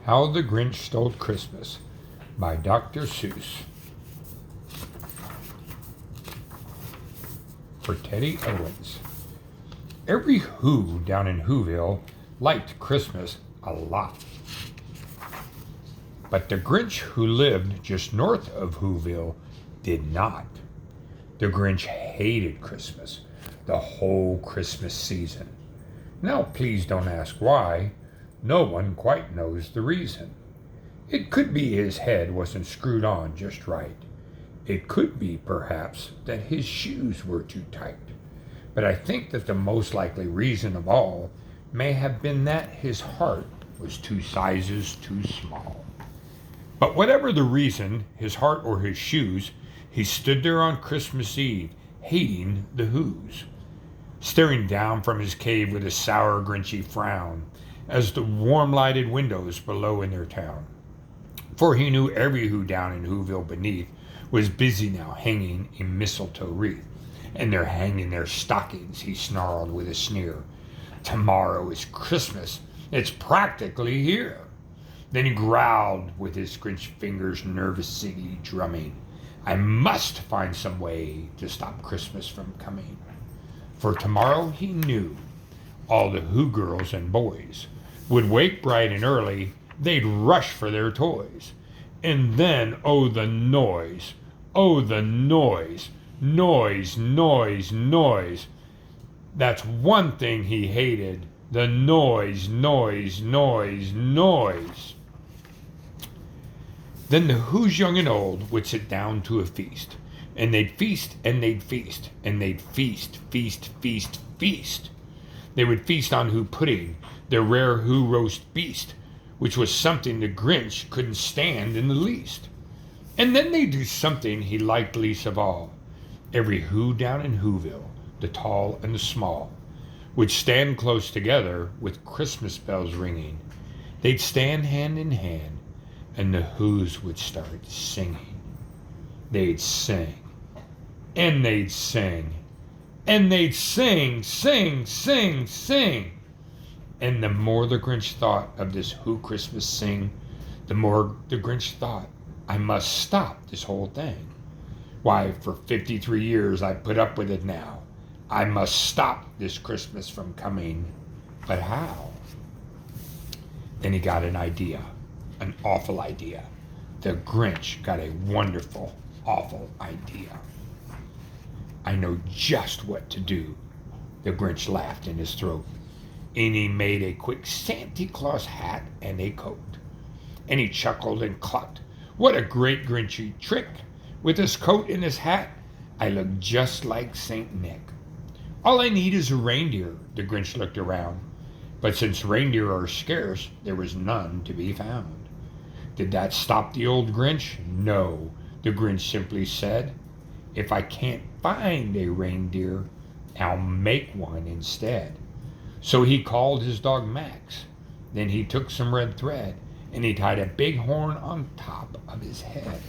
How the Grinch Stole Christmas by Dr. Seuss for Teddy Owens. Every Who down in Whoville liked Christmas a lot. But the Grinch who lived just north of Whoville did not. The Grinch hated Christmas, the whole Christmas season. Now please don't ask why. No one quite knows the reason. It could be his head wasn't screwed on just right. It could be, perhaps, that his shoes were too tight. But I think that the most likely reason of all may have been that his heart was 2 sizes too small. But whatever the reason, his heart or his shoes, he stood there on Christmas Eve, hating the Whos, staring down from his cave with a sour, grinchy frown, as the warm-lighted windows below in their town. For he knew every Who down in Whoville beneath was busy now hanging a mistletoe wreath. And they're hanging their stockings, he snarled with a sneer. Tomorrow is Christmas. It's practically here. Then he growled with his Grinch fingers nervously drumming. I must find some way to stop Christmas from coming. For tomorrow, he knew, all the Who girls and boys would wake bright and early. They'd rush for their toys. And then, oh, the noise. Oh, the noise. Noise, noise, noise. That's one thing he hated. The noise, noise, noise, noise. Then the Who's young and old would sit down to a feast. And they'd feast, and they'd feast, and they'd feast, feast, feast, feast. They would feast on Who pudding, their rare Who roast beast, which was something the Grinch couldn't stand in the least. And then they'd do something he liked least of all. Every Who down in Whoville, the tall and the small, would stand close together with Christmas bells ringing. They'd stand hand in hand, and the Whos would start singing. They'd sing, and they'd sing, and they'd sing, sing, sing, sing. And the more the Grinch thought of this Who Christmas sing, the more the Grinch thought, I must stop this whole thing. Why, for 53 years I've put up with it now. I must stop this Christmas from coming. But how? Then he got an idea, an awful idea. The Grinch got a wonderful, awful idea. I know just what to do. The Grinch laughed in his throat. And he made a quick Santa Claus hat and a coat. And he chuckled and clucked. What a great Grinchy trick! With his coat and his hat, I look just like Saint Nick. All I need is a reindeer, the Grinch looked around. But since reindeer are scarce, there was none to be found. Did that stop the old Grinch? No, the Grinch simply said. If I can't find a reindeer, I'll make one instead. So he called his dog Max. Then he took some red thread and he tied a big horn on top of his head.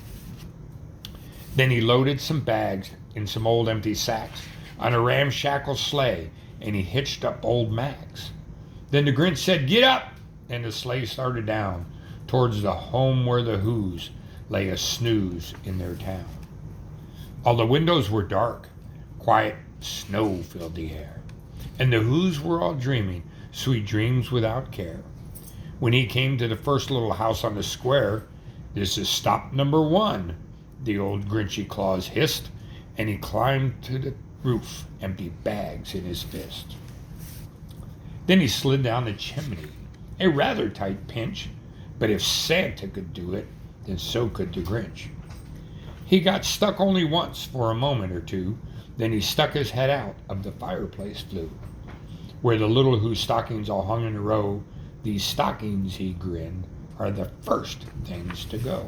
Then he loaded some bags in some old empty sacks on a ramshackle sleigh and he hitched up old Max. Then the Grinch said, get up! And the sleigh started down towards the home where the Whos lay a snooze in their town. All the windows were dark, quiet snow filled the air. And the Whos were all dreaming sweet dreams without care. When he came to the first little house on the square, this is stop number 1, the old Grinchy Claus hissed, and he climbed to the roof, empty bags in his fist. Then he slid down the chimney, a rather tight pinch, but if Santa could do it, then so could the Grinch. He got stuck only once for a moment or two, then he stuck his head out of the fireplace flue. Where the little Who stockings all hung in a row, these stockings, he grinned, are the first things to go.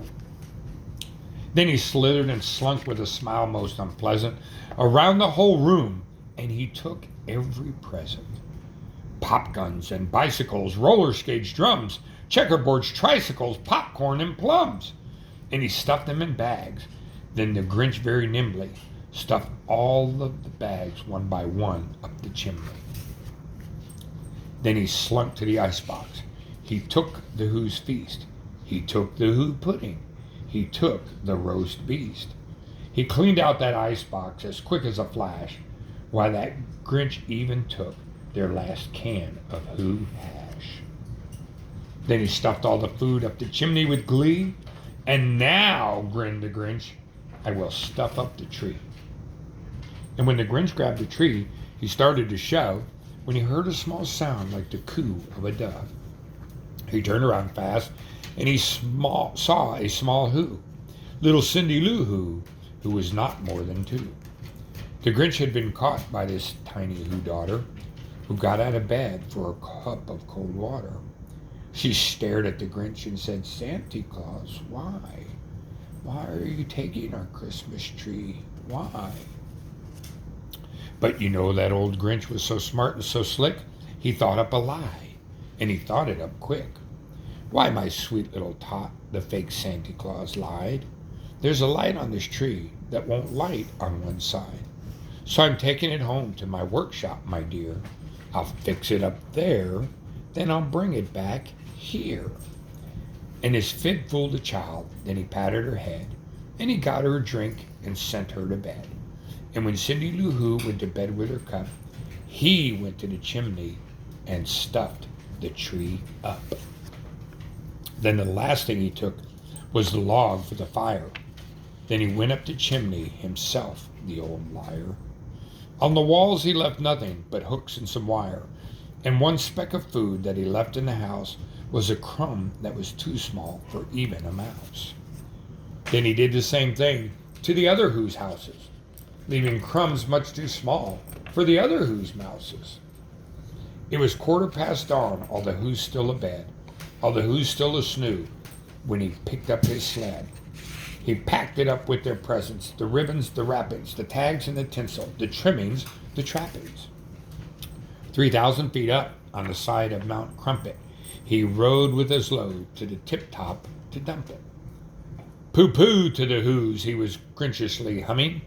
Then he slithered and slunk with a smile most unpleasant around the whole room, and he took every present. Pop guns and bicycles, roller skates, drums, checkerboards, tricycles, popcorn, and plums. And he stuffed them in bags. Then the Grinch very nimbly stuffed all of the bags one by one up the chimney. Then he slunk to the icebox. He took the Who's feast. He took the Who pudding. He took the roast beast. He cleaned out that icebox as quick as a flash, while that Grinch even took their last can of Who hash. Then he stuffed all the food up the chimney with glee. And now, grinned the Grinch, I will stuff up the tree. And when the Grinch grabbed the tree, he started to shove when he heard a small sound like the coo of a dove. He turned around fast and he saw a small Who, little Cindy Lou who was not more than 2. The Grinch had been caught by this tiny Who daughter, who got out of bed for a cup of cold water. She stared at the Grinch and said, Santa Claus, why? Why are you taking our Christmas tree? Why? But you know that old Grinch was so smart and so slick, he thought up a lie, and he thought it up quick. Why, my sweet little tot, the fake Santa Claus lied. There's a light on this tree that won't light on one side. So I'm taking it home to my workshop, my dear. I'll fix it up there, then I'll bring it back here. And his fib fooled the child, then he patted her head, and he got her a drink and sent her to bed. And when Cindy Lou Who went to bed with her cup, he went to the chimney and stuffed the tree up. Then the last thing he took was the log for the fire. Then he went up the chimney himself, the old liar. On the walls he left nothing but hooks and some wire, and one speck of food that he left in the house was a crumb that was too small for even a mouse. Then he did the same thing to the other Who's houses, leaving crumbs much too small for the other Who's mouses. It was 15:15 dawn, all the Who's still abed, all the Who's still asnoo, when he picked up his sled. He packed it up with their presents, the ribbons, the wrappings, the tags and the tinsel, the trimmings, the trappings. 3,000 feet up on the side of Mount Crumpet, he rode with his load to the tip-top to dump it. Pooh-pooh to the Who's, he was grinchishly humming.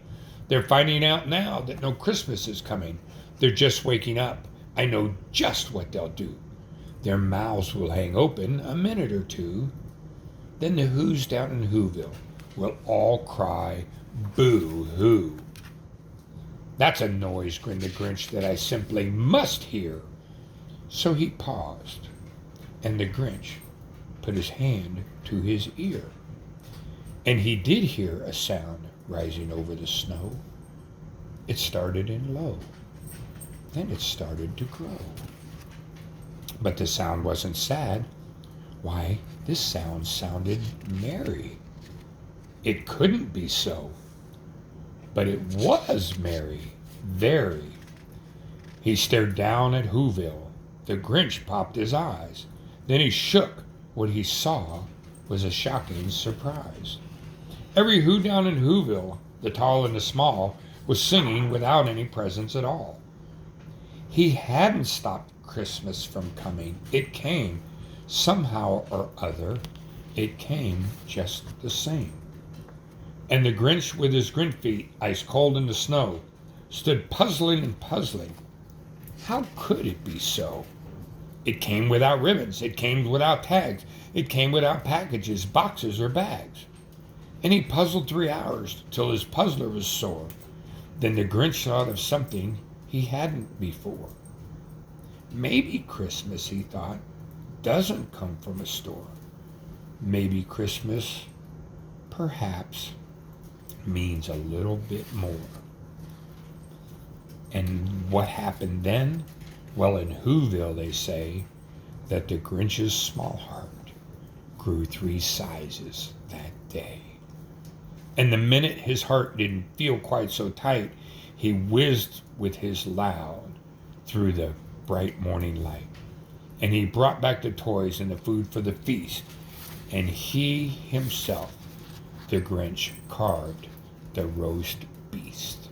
They're finding out now that no Christmas is coming. They're just waking up. I know just what they'll do. Their mouths will hang open a minute or two. Then the Who's down in Whoville will all cry, boo-hoo. That's a noise, grinned the Grinch, that I simply must hear. So he paused, and the Grinch put his hand to his ear. And he did hear a sound rising over the snow. It started in low. Then it started to grow. But the sound wasn't sad. Why, this sound sounded merry. It couldn't be so. But it was merry, very. He stared down at Whoville. The Grinch popped his eyes. Then he shook. What he saw was a shocking surprise. Every Who down in Whoville, the tall and the small, was singing without any presents at all. He hadn't stopped Christmas from coming. It came. Somehow or other, it came just the same. And the Grinch, with his Grinch feet ice cold in the snow, stood puzzling and puzzling. How could it be so? It came without ribbons. It came without tags. It came without packages, boxes, or bags. And he puzzled 3 hours till his puzzler was sore. Then the Grinch thought of something he hadn't before. Maybe Christmas, he thought, doesn't come from a store. Maybe Christmas, perhaps, means a little bit more. And what happened then? Well, in Whoville they say that the Grinch's small heart grew 3 sizes that day. And the minute his heart didn't feel quite so tight, he whizzed with his loud through the bright morning light. And he brought back the toys and the food for the feast. And he himself, the Grinch, carved the roast beast.